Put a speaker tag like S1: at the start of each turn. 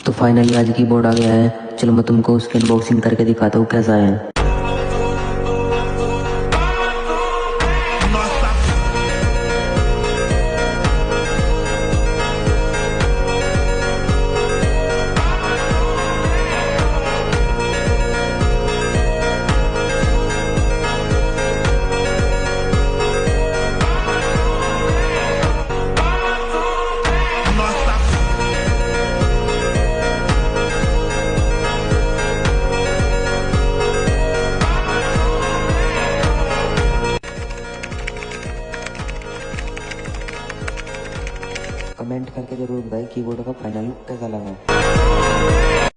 S1: तो फाइनली आज कीबोर्ड आ गया है। चलो मैं तुमको उसकी अनबॉक्सिंग करके दिखाता हूँ कैसा है। कमेंट करके जरूर बताइए कीबोर्ड का फाइनल लुक कैसा लगा।